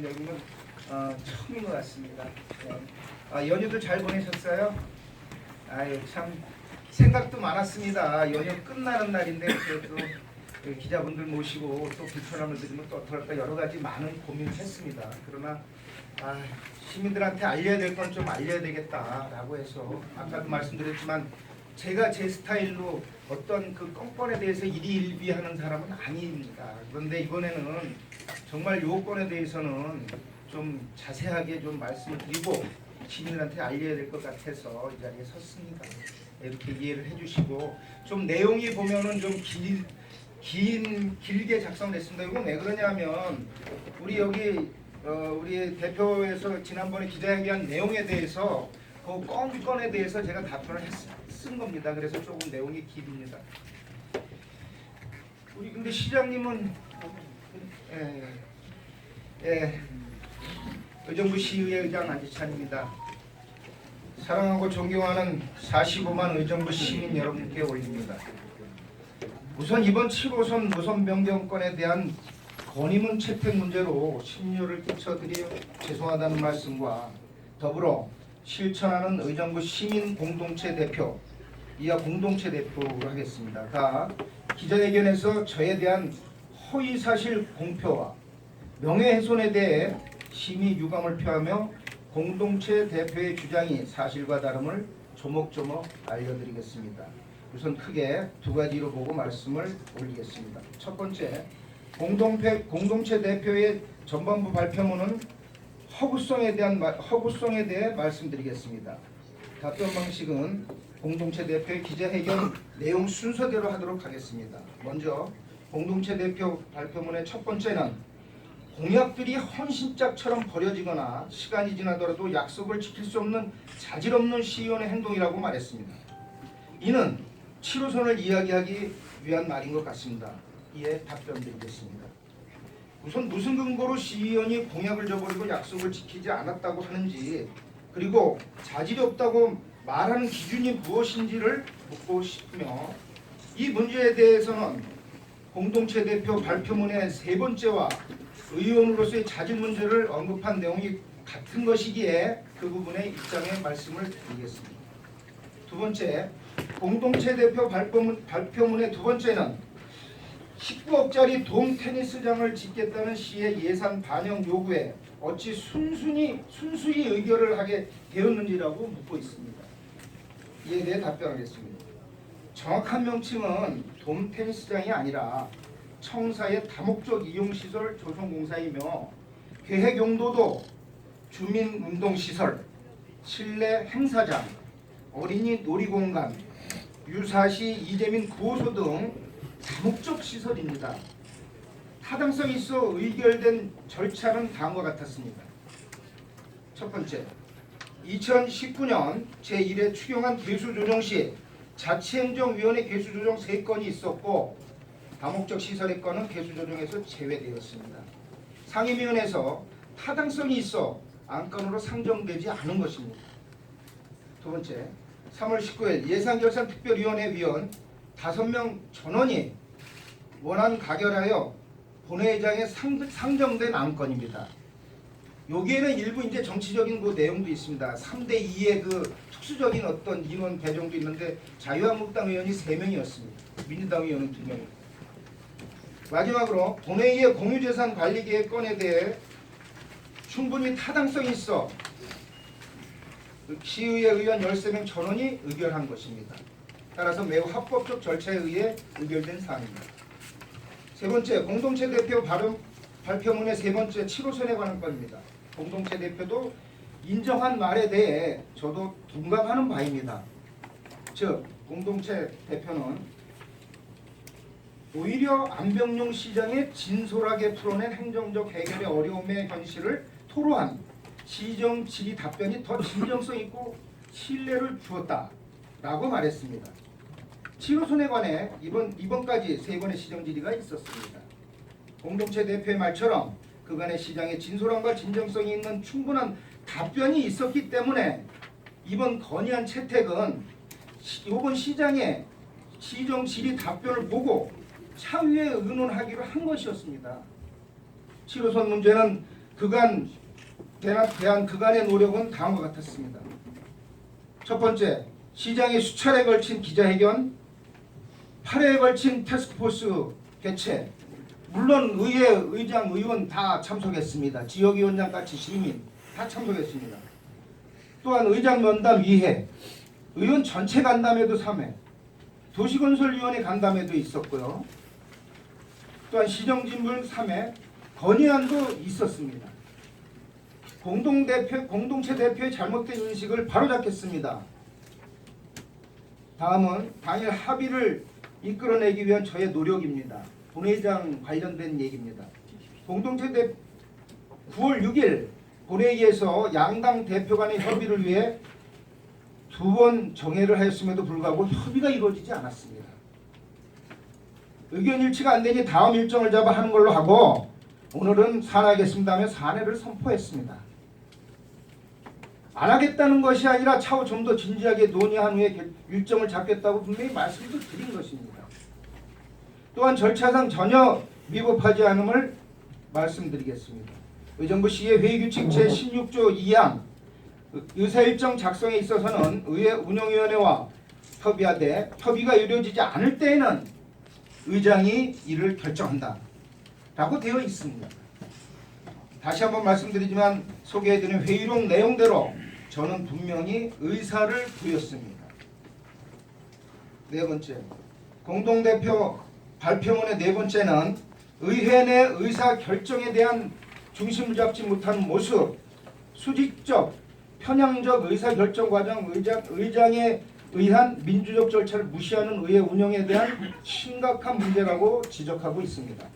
여기는 처음인 것 같습니다. 네. 연휴도 잘 보내셨어요? 아유 참 생각도 많았습니다. 연휴 끝나는 날인데 그래도 기자분들 모시고 또 불편함을 드리면 또 어떨까 여러 가지 많은 고민을 했습니다. 그러나 시민들한테 알려야 될 건 좀 알려야 되겠다라고 해서 아까도 말씀드렸지만 제가 제 스타일로 어떤 그 건에 대해서 일희일비하는 사람은 아닙니다. 그런데 이번에는 정말 요건에 대해서는 좀 자세하게 좀 말씀을 드리고 시민들한테 알려야 될 것 같아서 이 자리에 섰습니다. 이렇게 이해를 해주시고 좀 내용이 보면은 좀 길게 작성됐습니다. 이건 왜 그러냐면 우리 여기 우리 대표에서 지난번에 기자회견 내용에 대해서 그 건에 대해서 제가 답변을 쓴 겁니다. 그래서 조금 내용이 길입니다. 우리 근데 시장님은 의정부 시의회 의장 안지찬입니다. 사랑하고 존경하는 45만 의정부 시민 여러분께 올립니다. 우선 이번 7호선 노선 변경권에 대한 건의문 채택 문제로 심려를 끼쳐드려 죄송하다는 말씀과 더불어 실천하는 의정부 시민 공동체 대표, 이하 공동체 대표로 하겠습니다. 가 기자회견에서 저에 대한 허위사실 공표와 명예훼손에 대해 심히 유감을 표하며 공동체 대표의 주장이 사실과 다름을 조목조목 알려드리겠습니다. 우선 크게 두 가지로 보고 말씀을 올리겠습니다. 첫 번째, 공동체 대표의 전반부 발표문은 허구성에 대해 말씀드리겠습니다. 답변 방식은 공동체 대표의 기자회견 내용 순서대로 하도록 하겠습니다. 먼저 공동체 대표 발표문의 첫 번째는 공약들이 헌신짝처럼 버려지거나 시간이 지나더라도 약속을 지킬 수 없는 자질없는 시의원의 행동이라고 말했습니다. 이는 7호선을 이야기하기 위한 말인 것 같습니다. 이에 답변드리겠습니다. 우선 무슨 근거로 시의원이 공약을 저버리고 약속을 지키지 않았다고 하는지, 그리고 자질이 없다고 말하는 기준이 무엇인지를 묻고 싶으며, 이 문제에 대해서는 공동체 대표 발표문의 세 번째와 의원으로서의 자질 문제를 언급한 내용이 같은 것이기에 그 부분의 입장의 말씀을 드리겠습니다. 두 번째, 공동체 대표 발표문의 두 번째는 19억짜리 돔 테니스장을 짓겠다는 시의 예산 반영 요구에 어찌 순수히 의결을 하게 되었는지라고 묻고 있습니다. 이에 대해 답변하겠습니다. 정확한 명칭은 돔 테니스장이 아니라 청사의 다목적 이용시설 조성공사이며 계획 용도도 주민운동시설, 실내 행사장, 어린이 놀이공간, 유사시 이재민 구호소 등 다목적 시설입니다. 타당성이 있어 의결된 절차는 다음과 같았습니다. 첫 번째, 2019년 제1회 추경안 개수조정 시 자치행정위원회 개수조정 3건이 있었고 다목적 시설의 건은 개수조정에서 제외되었습니다. 상임위원회에서 타당성이 있어 안건으로 상정되지 않은 것입니다. 두 번째, 3월 19일 예산결산특별위원회 위원 5명 전원이 원안 가결하여 본회의장에 상정된 안건입니다. 여기에는 일부 이제 정치적인 그 내용도 있습니다. 3대2의 그 특수적인 어떤 인원 배정도 있는데 자유한국당 의원이 3명이었습니다. 민주당 의원은 2명입니다. 마지막으로 본회의의 공유재산 관리계획 건에 대해 충분히 타당성이 있어 시의회 의원 13명 전원이 의결한 것입니다. 따라서 매우 합법적 절차에 의해 의결된 사안입니다. 세 번째, 공동체 대표 발표문의 세 번째 7호선에 관한 건입니다. 공동체 대표도 인정한 말에 대해 저도 동감하는 바입니다. 즉, 공동체 대표는 오히려 안병용 시장의 진솔하게 풀어낸 행정적 해결의 어려움의 현실을 토로한 시정 질의 답변이 더 진정성 있고 신뢰를 주었다라고 말했습니다. 7호선에 관해 이번까지 3번의 시정 질의가 있었습니다. 공동체 대표의 말처럼 그간의 시장의 진솔함과 진정성이 있는 충분한 답변이 있었기 때문에 이번 건의안 채택은 이번 시장의 시정 질의 답변을 보고 차후에 의논하기로 한 것이었습니다. 7호선 문제는 그간 대한 그간의 노력은 다음과 같았습니다. 첫 번째, 시장에 수차례 걸친 기자회견, 8회에 걸친 태스크포스 개최, 물론 의회, 의장, 의원 다 참석했습니다. 지역위원장까지 시민 다 참석했습니다. 또한 의장 면담 2회, 의원 전체 간담회도 3회, 도시건설위원회 간담회도 있었고요. 또한 시정진분 3회, 건의안도 있었습니다. 공동체 대표의 잘못된 인식을 바로잡겠습니다. 다음은 당일 합의를 이끌어내기 위한 저의 노력입니다. 본회의장 관련된 얘기입니다. 공동체 9월 6일 본회의에서 양당 대표 간의 협의를 위해 2번 정회를 하였음에도 불구하고 협의가 이루어지지 않았습니다. 의견 일치가 안 되니 다음 일정을 잡아 하는 걸로 하고 오늘은 산하하겠습니다 하며 산회를 선포했습니다. 안 하겠다는 것이 아니라 차후 좀 더 진지하게 논의한 후에 일정을 잡겠다고 분명히 말씀도 드린 것입니다. 또한 절차상 전혀 위법하지 않음을 말씀드리겠습니다. 의정부 시의 회의규칙 제16조 2항 의사일정 작성에 있어서는 의회 운영위원회와 협의하되 협의가 이루어지지 않을 때에는 의장이 이를 결정한다 라고 되어 있습니다. 다시 한번 말씀드리지만 소개해드린 회의록 내용대로 저는 분명히 의사를 보였습니다. 네 번째, 공동대표 발표문의 네 번째는 의회 내 의사 결정에 대한 중심을 잡지 못하는 모습, 수직적, 편향적 의사결정 과정, 의장에 의한 민주적 절차를 무시하는 의회 운영에 대한 심각한 문제라고 지적하고 있습니다.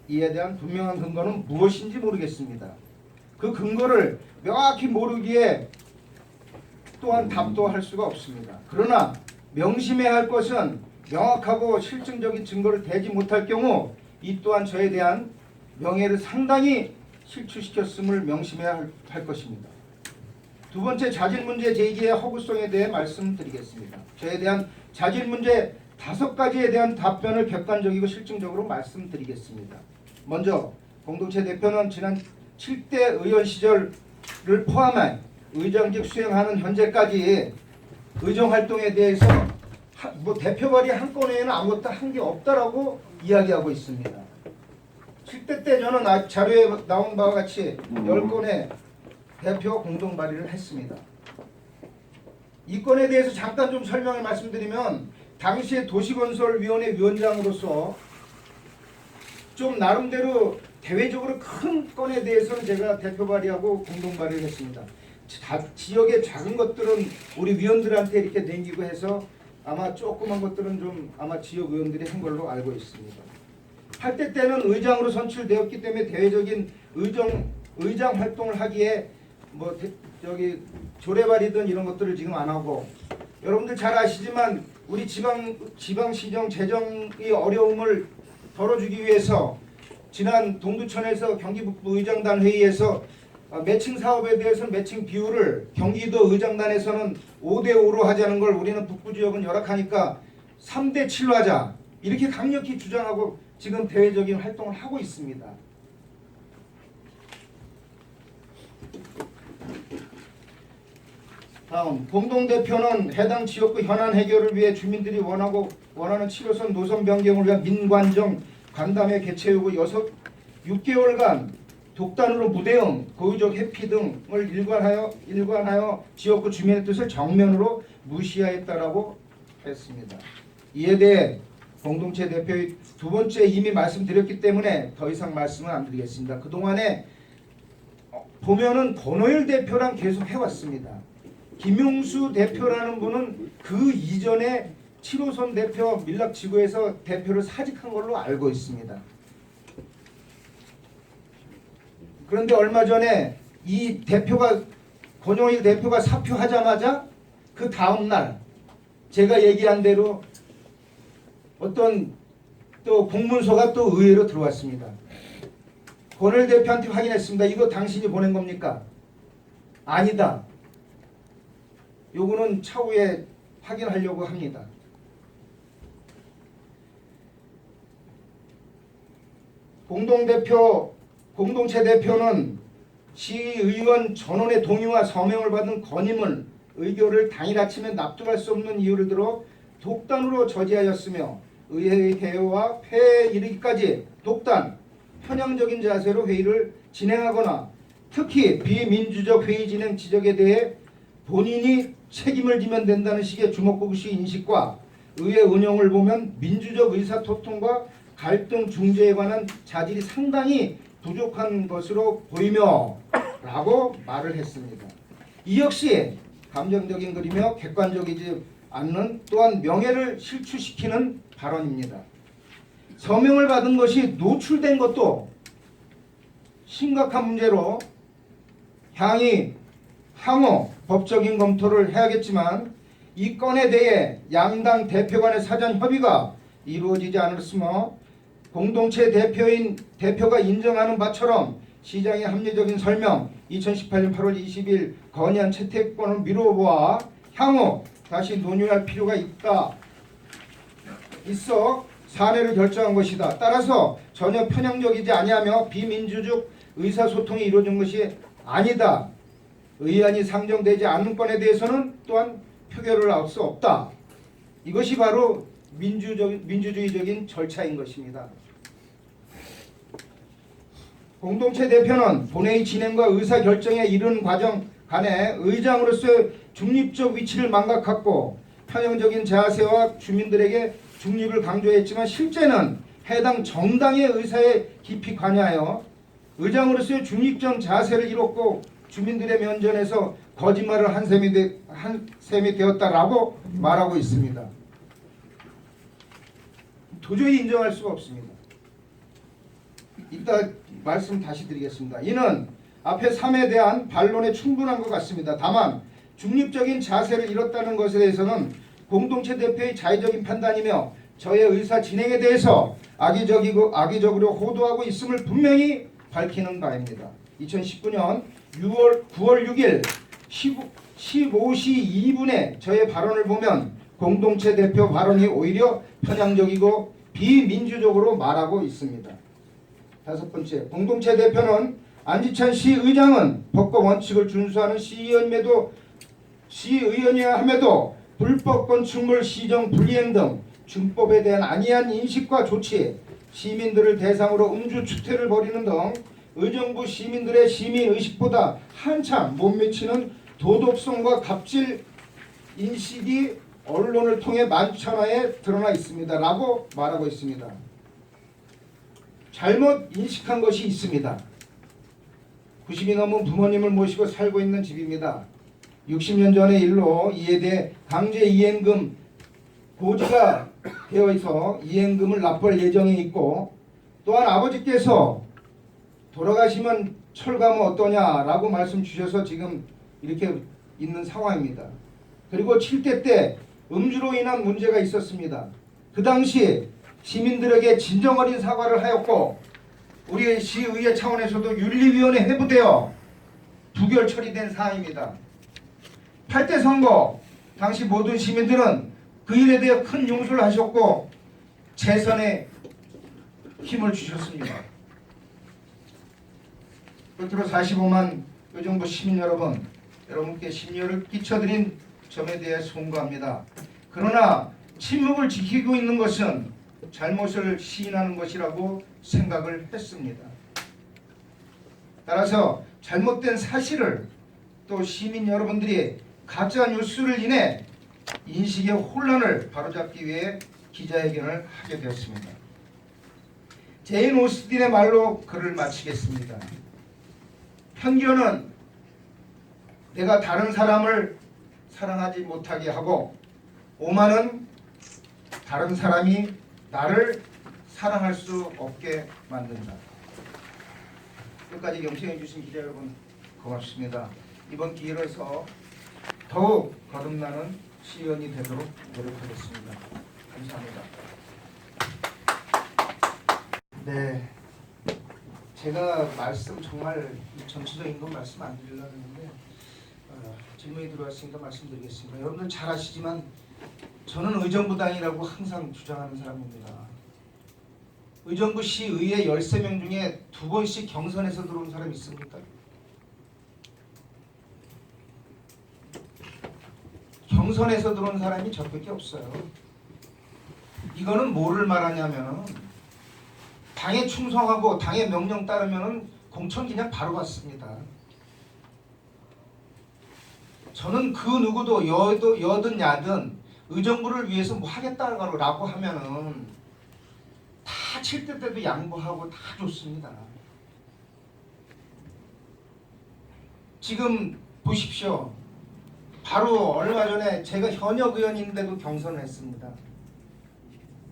이에 대한 분명한 근거는 무엇인지 모르겠습니다. 그 근거를 명확히 모르기에 또한 답도 할 수가 없습니다. 그러나 명심해야 할 것은 명확하고 실증적인 증거를 대지 못할 경우 이 또한 저에 대한 명예를 상당히 실추시켰음을 명심해야 할 것입니다. 두 번째, 자질 문제 제기의 허구성에 대해 말씀드리겠습니다. 저에 대한 자질 문제 5가지에 대한 답변을 객관적이고 실증적으로 말씀드리겠습니다. 먼저 공동체 대표는 지난 7대 의원 시절을 포함한 의장직 수행하는 현재까지 의정활동에 대해서 대표 발의 한 건에는 아무것도 한 게 없다라고 이야기하고 있습니다. 7대 때 저는 자료에 나온 바와 같이 10건의 대표 공동 발의를 했습니다. 이 건에 대해서 잠깐 좀 설명을 말씀드리면 당시에 도시건설위원회 위원장으로서 좀 나름대로 대외적으로 큰 건에 대해서는 제가 대표 발의하고 공동 발의를 했습니다. 지역의 작은 것들은 우리 위원들한테 이렇게 남기고 해서 아마 조그만 것들은 좀 아마 지역 의원들이 한 걸로 알고 있습니다. 8대 때는 의장으로 선출되었기 때문에 대외적인 의장 활동을 하기에 조례발이든 이런 것들을 지금 안 하고, 여러분들 잘 아시지만 우리 지방시정 재정의 어려움을 덜어주기 위해서 지난 동두천에서 경기북부 의장단 회의에서 매칭 사업에 대해서는 매칭 비율을 경기도 의장단에서는 5대5로 하자는 걸 우리는 북부 지역은 열악하니까 3대7로 하자 이렇게 강력히 주장하고 지금 대외적인 활동을 하고 있습니다. 다음, 공동대표는 해당 지역구 현안 해결을 위해 주민들이 원하는 7호선 노선 변경을 위한 민관정 간담회 개최 후 6개월간 독단으로 무대응, 고의적 회피 등을 일관하여 지역구 주민의 뜻을 정면으로 무시하였다라고 했습니다. 이에 대해 공동체 대표의 두 번째 이미 말씀드렸기 때문에 더 이상 말씀은 안 드리겠습니다. 그동안에 보면은 권오열 대표랑 계속 해왔습니다. 김용수 대표라는 분은 그 이전에 7호선 대표 밀락지구에서 대표를 사직한 걸로 알고 있습니다. 그런데 얼마 전에 이 대표가 권오열 대표가 사표하자마자 그 다음 날 제가 얘기한 대로 어떤 또 공문서가 또 의회로 들어왔습니다. 권오열 대표한테 확인했습니다. 이거 당신이 보낸 겁니까? 아니다. 요거는 차후에 확인하려고 합니다. 공동체 대표는 시의원 전원의 동의와 서명을 받은 건의문 의결을 당일 아침에 납득할 수 없는 이유를 들어 독단으로 저지하였으며 의회의 개요와 폐해에 이르기까지 독단, 편향적인 자세로 회의를 진행하거나 특히 비민주적 회의 진행 지적에 대해 본인이 책임을 지면 된다는 식의 주먹구구식 인식과 의회 운영을 보면 민주적 의사소통과 갈등 중재에 관한 자질이 상당히 부족한 것으로 보이며 라고 말을 했습니다. 이 역시 감정적인 글이며 객관적이지 않는 또한 명예를 실추시키는 발언입니다. 서명을 받은 것이 노출된 것도 심각한 문제로 향후 법적인 검토를 해야겠지만 이 건에 대해 양당 대표 간의 사전 협의가 이루어지지 않았으며 공동체 대표가 인정하는 바처럼 시장의 합리적인 설명 2018년 8월 20일 건의안 채택권을 미뤄보아 향후 다시 논의할 필요가 있어 사례를 결정한 것이다. 따라서 전혀 편향적이지 아니하며 비민주적 의사소통이 이루어진 것이 아니다. 의안이 상정되지 않는 건에 대해서는 또한 표결을 할 수 없다. 이것이 바로 민주주의적인 절차인 것입니다. 공동체 대표는 본회의 진행과 의사결정에 이르는 과정 간에 의장으로서의 중립적 위치를 망각하고 편향적인 자세와 주민들에게 중립을 강조했지만 실제는 해당 정당의 의사에 깊이 관여하여 의장으로서의 중립적 자세를 잃었고 주민들의 면전에서 거짓말을 한 셈이 되었다라고 말하고 있습니다. 도저히 인정할 수가 없습니다. 이따 말씀 다시 드리겠습니다. 이는 앞에 3에 대한 반론에 충분한 것 같습니다. 다만 중립적인 자세를 잃었다는 것에 대해서는 공동체 대표의 자의적인 판단이며 저의 의사 진행에 대해서 악의적으로 호도하고 있음을 분명히 밝히는 바입니다. 2019년 9월 6일 15시 2분에 저의 발언을 보면 공동체 대표 발언이 오히려 편향적이고 비민주적으로 말하고 있습니다. 5번째, 공동체 대표는 안지찬 시의장은 법과 원칙을 준수하는 시의원이어야 함에도 불법 건축물 시정 불이행 등 준법에 대한 안이한 인식과 조치, 시민들을 대상으로 음주 추태를 벌이는 등 의정부 시민들의 시민의식보다 한참 못 미치는 도덕성과 갑질 인식이 언론을 통해 만천하에 드러나 있습니다. 라고 말하고 있습니다. 잘못 인식한 것이 있습니다. 90이 넘은 부모님을 모시고 살고 있는 집입니다. 60년 전의 일로 이에 대해 강제 이행금 고지가 되어 있어 이행금을 납부할 예정에 있고 또한 아버지께서 돌아가시면 철가면 어떠냐라고 말씀 주셔서 지금 이렇게 있는 상황입니다. 그리고 7대 때 음주로 인한 문제가 있었습니다. 그 당시 시민들에게 진정어린 사과를 하였고 우리 시의회 차원에서도 윤리위원회 회부되어 부결 처리된 사항입니다. 8대 선거 당시 모든 시민들은 그 일에 대해 큰 용서를 하셨고 재선에 힘을 주셨습니다. 끝으로 45만 의정부 시민 여러분께 심려를 끼쳐드린 점에 대해 송구합니다. 그러나 침묵을 지키고 있는 것은 잘못을 시인하는 것이라고 생각을 했습니다. 따라서 잘못된 사실을 또 시민 여러분들이 가짜 뉴스를 인해 인식의 혼란을 바로잡기 위해 기자회견을 하게 되었습니다. 제인 오스틴의 말로 글을 마치겠습니다. 편견은 내가 다른 사람을 사랑하지 못하게 하고 오만은 다른 사람이 나를 사랑할 수 없게 만든다. 끝까지 경청해 주신 기자 여러분 고맙습니다. 이번 기회로 해서 더욱 거듭나는 시의원이 되도록 노력하겠습니다. 감사합니다. 네, 제가 말씀 정말 전체적인 건 말씀 안 드리려고 했는데 질문이 들어왔으니까 말씀드리겠습니다. 여러분들 잘 아시지만 저는 의정부당이라고 항상 주장하는 사람입니다. 의정부 시의회 13명 중에 2번씩 경선에서 들어온 사람 있습니까? 경선에서 들어온 사람이 저밖에 없어요. 이거는 뭐를 말하냐면 당에 충성하고 당의 명령 따르면 공천 그냥 바로 받습니다. 저는 그 누구도 여든 야든 의정부를 위해서 뭐 하겠다라고 하면은 다 칠 때도 양보하고 다 좋습니다. 지금 보십시오. 바로 얼마 전에 제가 현역 의원인데도 경선을 했습니다.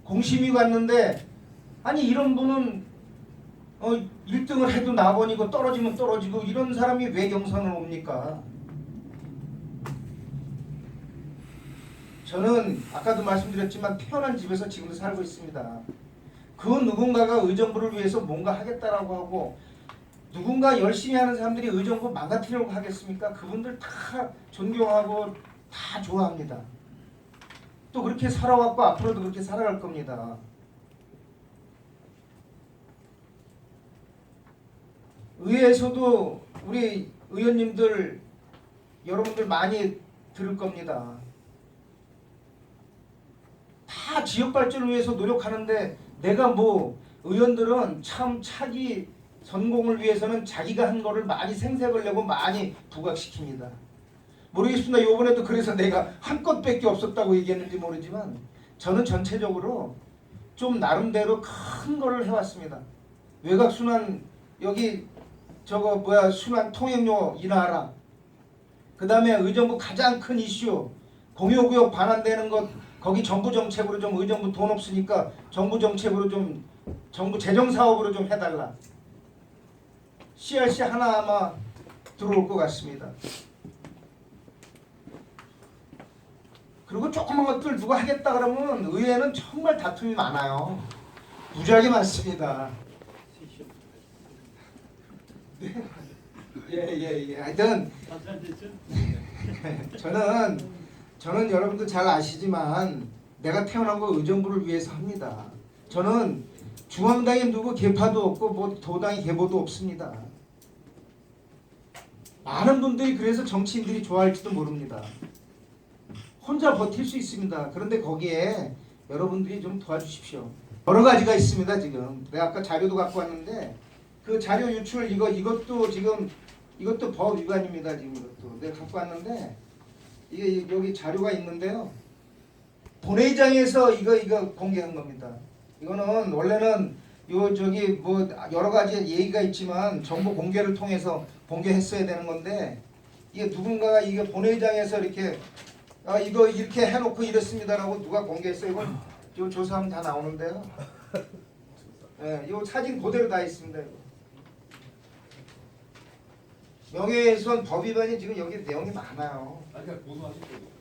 공심위 갔는데 아니 이런 분은 1등을 해도 나번이고 떨어지면 떨어지고 이런 사람이 왜 경선을 옵니까? 저는 아까도 말씀드렸지만 태어난 집에서 지금도 살고 있습니다. 그 누군가가 의정부를 위해서 뭔가 하겠다라고 하고 누군가 열심히 하는 사람들이 의정부 망가뜨리려고 하겠습니까? 그분들 다 존경하고 다 좋아합니다. 또 그렇게 살아왔고 앞으로도 그렇게 살아갈 겁니다. 의회에서도 우리 의원님들 여러분들 많이 들을 겁니다. 다 지역 발전을 위해서 노력하는데 내가 뭐 의원들은 참 차기 전공을 위해서는 자기가 한 거를 많이 생색을 내고 많이 부각시킵니다. 모르겠습니다. 이번에도 그래서 내가 한 것밖에 없었다고 얘기했는지 모르지만 저는 전체적으로 좀 나름대로 큰 거를 해왔습니다. 외곽순환 여기 순환 통행료 인하하라. 그 다음에 의정부 가장 큰 이슈 공유구역 반환되는 것 거기 정부 정책으로 좀 의정부 돈 없으니까 정부 정책으로 좀 정부 재정 사업으로 좀 해달라. CRC 하나 아마 들어올 것 같습니다. 그리고 조그만 것들 누가 하겠다 그러면 의회는 정말 다툼이 많아요. 무지하게 많습니다. 네. 예. 하여튼 저는 여러분도 잘 아시지만 내가 태어난 거 의정부를 위해서 합니다. 저는 중앙당에 누구 계파도 없고 뭐 도당의 계보도 없습니다. 많은 분들이 그래서 정치인들이 좋아할지도 모릅니다. 혼자 버틸 수 있습니다. 그런데 거기에 여러분들이 좀 도와주십시오. 여러 가지가 있습니다. 지금 내가 아까 자료도 갖고 왔는데 그 자료 유출 이것도 지금 이것도 법 위반입니다. 지금 이것도 내가 갖고 왔는데 이게 여기 자료가 있는데요. 본회의장에서 이거 공개한 겁니다. 이거는 원래는 뭐 여러 가지 얘기가 있지만 정보 공개를 통해서 공개했어야 되는 건데 이게 누군가가 이게 본회의장에서 이렇게 이거 이렇게 해놓고 이랬습니다라고 누가 공개했어요. 이건 요 조사하면 다 나오는데요. 예, 요 사진 그대로 다 있습니다. 이거. 명예훼손 법 위반이 지금 여기 내용이 많아요. 그러니까 고소하실 거고.